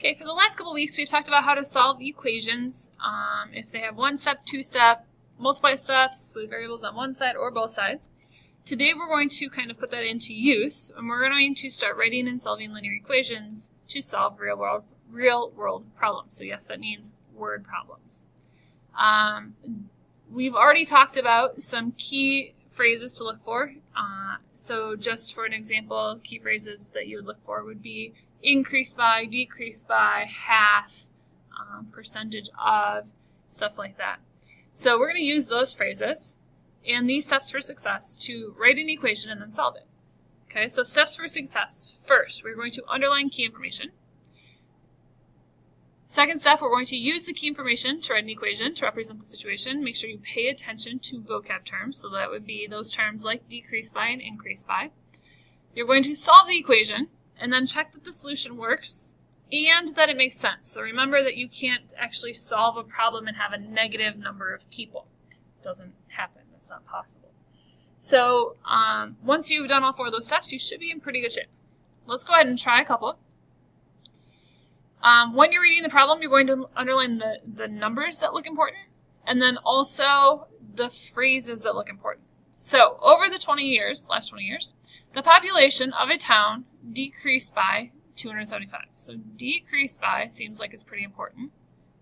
Okay, for the last couple weeks, we've talked about how to solve equations if they have one step, two step, multiple steps with variables on one side or both sides. Today, we're going to kind of put that into use, and we're going to start writing and solving linear equations to solve real-world problems. So yes, that means word problems. We've already talked about some key phrases to look for. So just for an example, key phrases that you would look for would be increase by, decrease by, half, percentage of, stuff like that. So we're going to use those phrases and these steps for success to write an equation and then solve it. Okay, so steps for success. First, we're going to underline key information. Second step, we're going to use the key information to write an equation to represent the situation. Make sure you pay attention to vocab terms, so that would be those terms like decrease by and increase by. You're going to solve the equation and then check that the solution works and that it makes sense. So remember that you can't actually solve a problem and have a negative number of people. It doesn't happen. That's not possible. So once you've done all four of those steps, you should be in pretty good shape. Let's go ahead and try a couple. When you're reading the problem, you're going to underline the numbers that look important and then also the phrases that look important. So over the last 20 years, the population of a town decreased by 275. So decreased by seems like it's pretty important.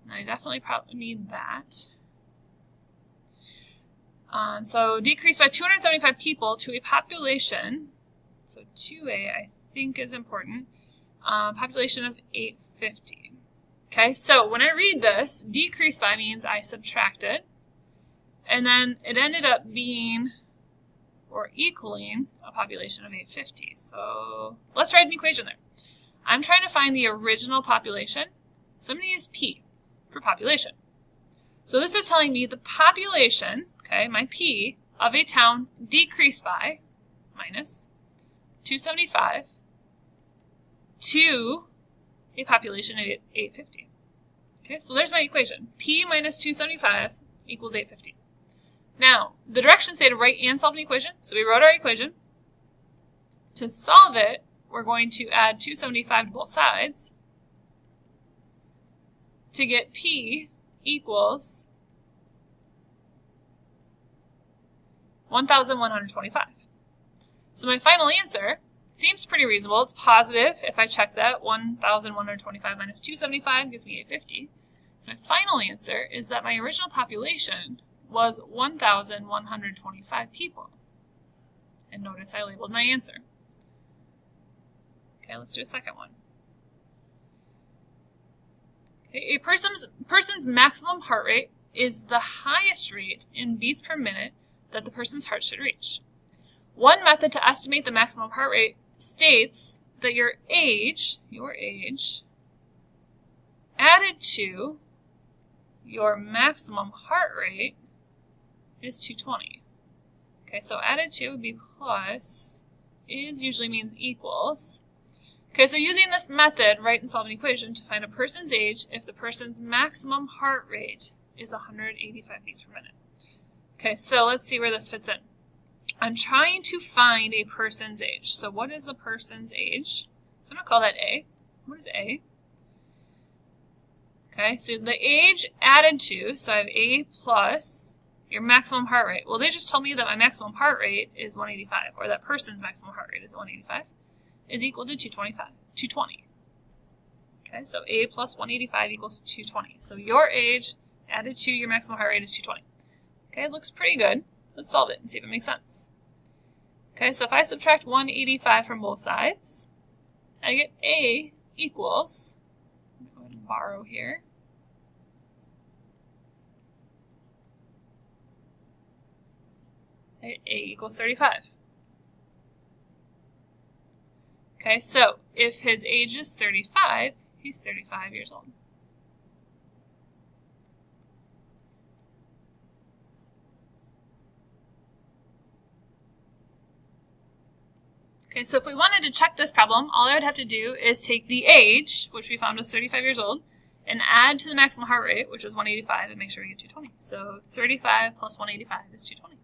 And I definitely probably need that. So decreased by 275 people to a population, so 2A I think is important, population of 850. Okay, so when I read this, decreased by means I subtracted, and then it ended up being or equaling a population of 850. So let's write an equation there. I'm trying to find the original population, so I'm going to use P for population. So this is telling me the population, okay, my P, of a town decreased by, minus, 275 to a population of 850. Okay, so there's my equation. P minus 275 equals 850. Now, the directions say to write and solve an equation, so we wrote our equation. To solve it, we're going to add 275 to both sides to get P equals 1,125. So my final answer seems pretty reasonable. It's positive. If I check that, 1,125 minus 275 gives me 850. So my final answer is that my original population was 1,125 people. And notice I labeled my answer. Okay, let's do a second one. Okay, a person's maximum heart rate is the highest rate in beats per minute that the person's heart should reach. One method to estimate the maximum heart rate states that your age added to your maximum heart rate is 220. Okay, so added to would be plus, is usually means equals. Okay, so using this method, write and solve an equation to find a person's age if the person's maximum heart rate is 185 beats per minute. Okay, so let's see where this fits in. I'm trying to find a person's age. So what is a person's age? So I'm going to call that A. What is A? Okay, so the age added to, so I have A plus your maximum heart rate. Well, they just told me that my maximum heart rate is 185, or that person's maximum heart rate is 185, is equal to 220. Okay, so A plus 185 equals 220. So your age added to your maximum heart rate is 220. Okay, it looks pretty good. Let's solve it and see if it makes sense. Okay, so if I subtract 185 from both sides, I get A equals, go ahead and borrow here, A equals 35. Okay, so if his age is 35, he's 35 years old. Okay, so if we wanted to check this problem, all I would have to do is take the age, which we found was 35 years old, and add to the maximum heart rate, which was 185, and make sure we get 220. So 35 plus 185 is 220.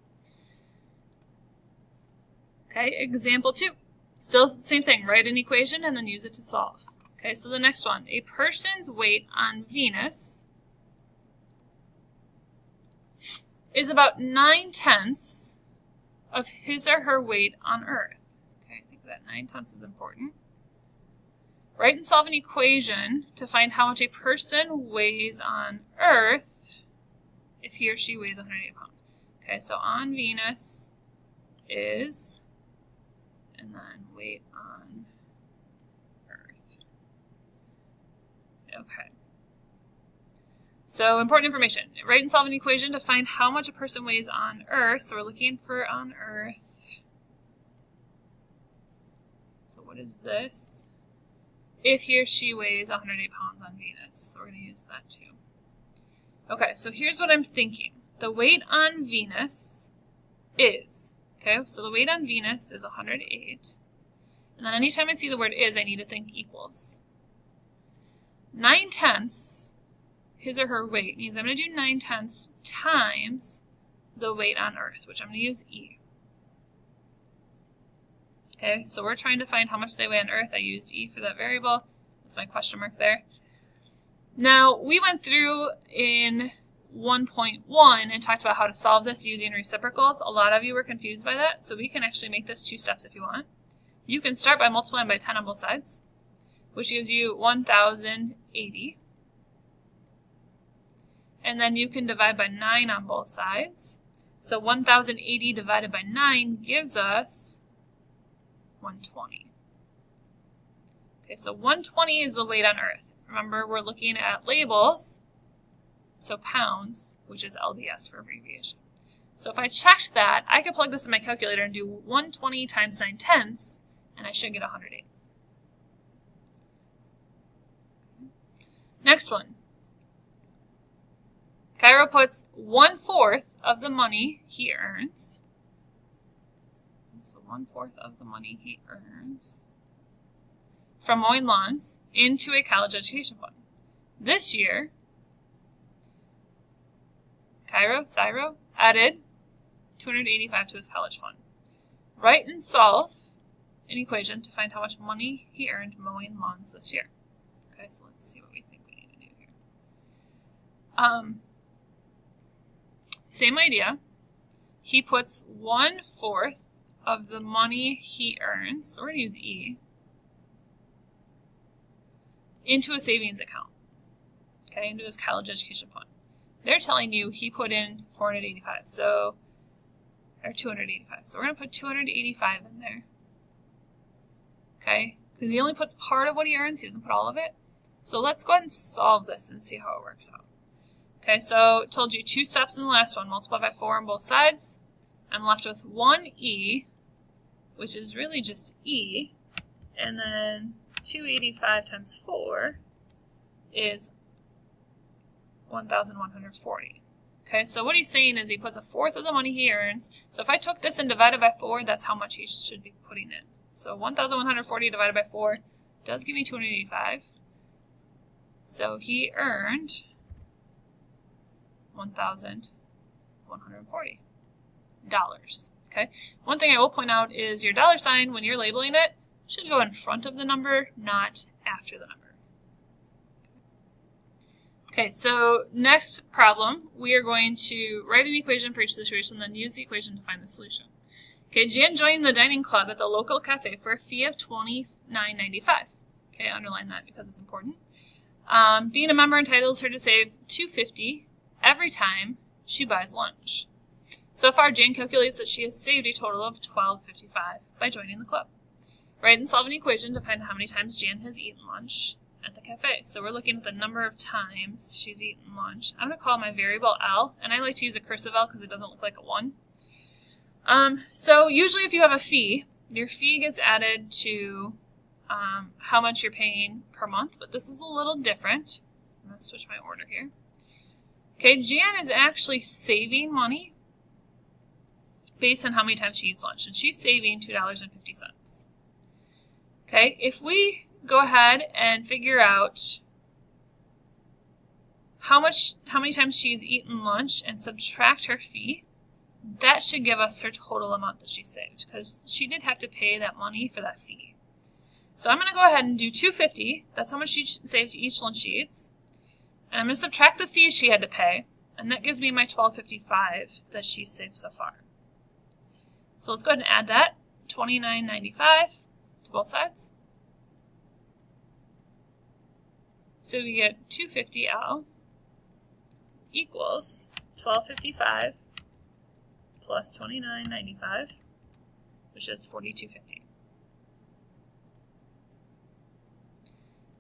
Okay, example 2. Still the same thing. Write an equation and then use it to solve. Okay, so the next one. A person's weight on Venus is about 9/10 of his or her weight on Earth. Okay, I think that 9/10 is important. Write and solve an equation to find how much a person weighs on Earth if he or she weighs 108 pounds. Okay, so on Venus is, and then weight on Earth. Okay. So important information. Write and solve an equation to find how much a person weighs on Earth. So we're looking for on Earth. So what is this? If he or she weighs 108 pounds on Venus. So we're going to use that too. Okay, so here's what I'm thinking. The weight on Venus is, okay, so the weight on Venus is 108. And then anytime I see the word is, I need to think equals. 9/10, his or her weight, means I'm going to do 9/10 times the weight on Earth, which I'm going to use E. Okay, so we're trying to find how much they weigh on Earth. I used E for that variable. That's my question mark there. Now, we went through in 1.1 and talked about how to solve this using reciprocals. A lot of you were confused by that, so we can actually make this 2 steps if you want. You can start by multiplying by 10 on both sides, which gives you 1,080. And then you can divide by 9 on both sides. So 1,080 divided by 9 gives us 120. Okay, so 120 is the weight on Earth. Remember, we're looking at labels, so pounds, which is LBS for abbreviation. So if I checked that, I could plug this in my calculator and do 120 times 9/10, and I should get 108. Next one. Cairo puts 1/4 of the money he earns. So 1/4 of the money he earns from mowing lawns into a college education fund. This year, Cairo added $285 to his college fund. Write and solve an equation to find how much money he earned mowing lawns this year. Okay, so let's see what we think we need to do here. Same idea. He puts 1/4 of the money he earns, so we're going to use E, into a savings account, okay, into his college education fund. They're telling you he put in 485, so, or 285, so we're going to put 285 in there, okay, because he only puts part of what he earns, he doesn't put all of it. So let's go ahead and solve this and see how it works out. Okay, so told you 2 steps in the last one, multiply by 4 on both sides. I'm left with 1E, which is really just E, and then 285 times 4 is 1,140. Okay, so what he's saying is he puts 1/4 of the money he earns. So if I took this and divided by 4, that's how much he should be putting in. So 1,140 divided by 4 does give me 285. So he earned $1,140. Okay. One thing I will point out is your dollar sign, when you're labeling it, should go in front of the number, not after the number. Okay, so next problem, we are going to write an equation for each situation, then use the equation to find the solution. Okay, Jan joined the dining club at the local cafe for a fee of $29.95. Okay, underline that because it's important. Being a member entitles her to save $2.50 every time she buys lunch. So far, Jan calculates that she has saved a total of $12.55 by joining the club. Write and solve an equation to find how many times Jan has eaten lunch at the cafe. So we're looking at the number of times she's eaten lunch. I'm going to call my variable L, and I like to use a cursive L because it doesn't look like a 1. So usually if you have a fee, your fee gets added to how much you're paying per month, but this is a little different. I'm going to switch my order here. Okay, Jan is actually saving money based on how many times she eats lunch, and she's saving $2.50. Okay, if we go ahead and figure out how many times she's eaten lunch and subtract her fee, that should give us her total amount that she saved, because she did have to pay that money for that fee. So I'm going to go ahead and do $2.50. That's how much she saved each lunch she eats. And I'm going to subtract the fees she had to pay, and that gives me my $12.55 that she saved so far. So let's go ahead and add that, $29.95 to both sides. So we get $2.50L equals $12.55 plus $29.95, which is $42.50.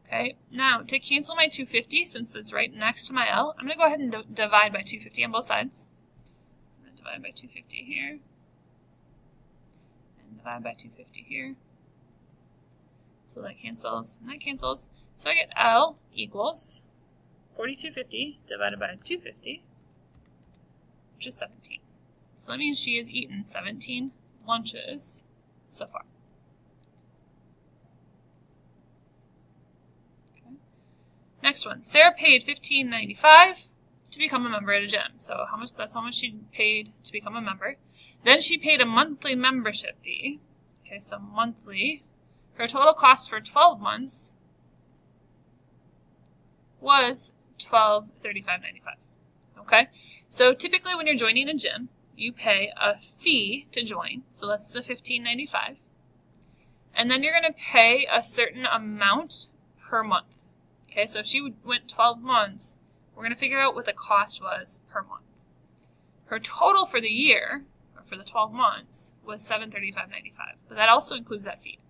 Okay, now to cancel my $2.50, since it's right next to my L, I'm going to go ahead and divide by $2.50 on both sides. So I'm going to divide by $2.50 here, and divide by $2.50 here. So that cancels, and that cancels. So I get L equals $42.50 divided by $2.50, which is 17. So that means she has eaten 17 lunches so far. Okay. Next one, Sarah paid $15.95 to become a member at a gym. So that's how much she paid to become a member. Then she paid a monthly membership fee. Okay, so monthly. Her total cost for 12 months was $1235.95. Okay, so typically when you're joining a gym, you pay a fee to join. So that's the $15.95, and then you're going to pay a certain amount per month. Okay, so if she went 12 months, we're going to figure out what the cost was per month. Her total for the year, or for the 12 months, was $735.95, but that also includes that fee.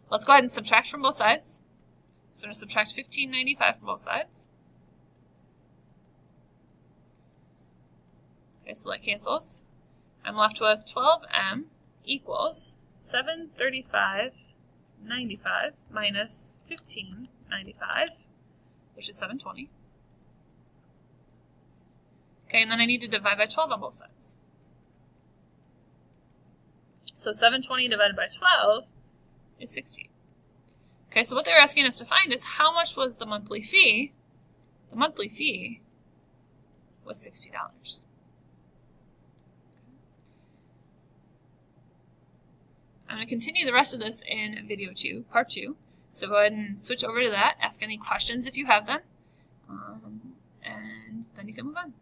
Let's go ahead and subtract from both sides. So I'm going to subtract $15.95 from both sides. Okay, so that cancels. I'm left with 12M equals $735.95 minus $15.95, which is $720. Okay, and then I need to divide by 12 on both sides. So $720 divided by 12 is 16. Okay, so what they're asking us to find is how much was the monthly fee. The monthly fee was $60. I'm going to continue the rest of this in video 2, part 2. So go ahead and switch over to that, ask any questions if you have them, and then you can move on.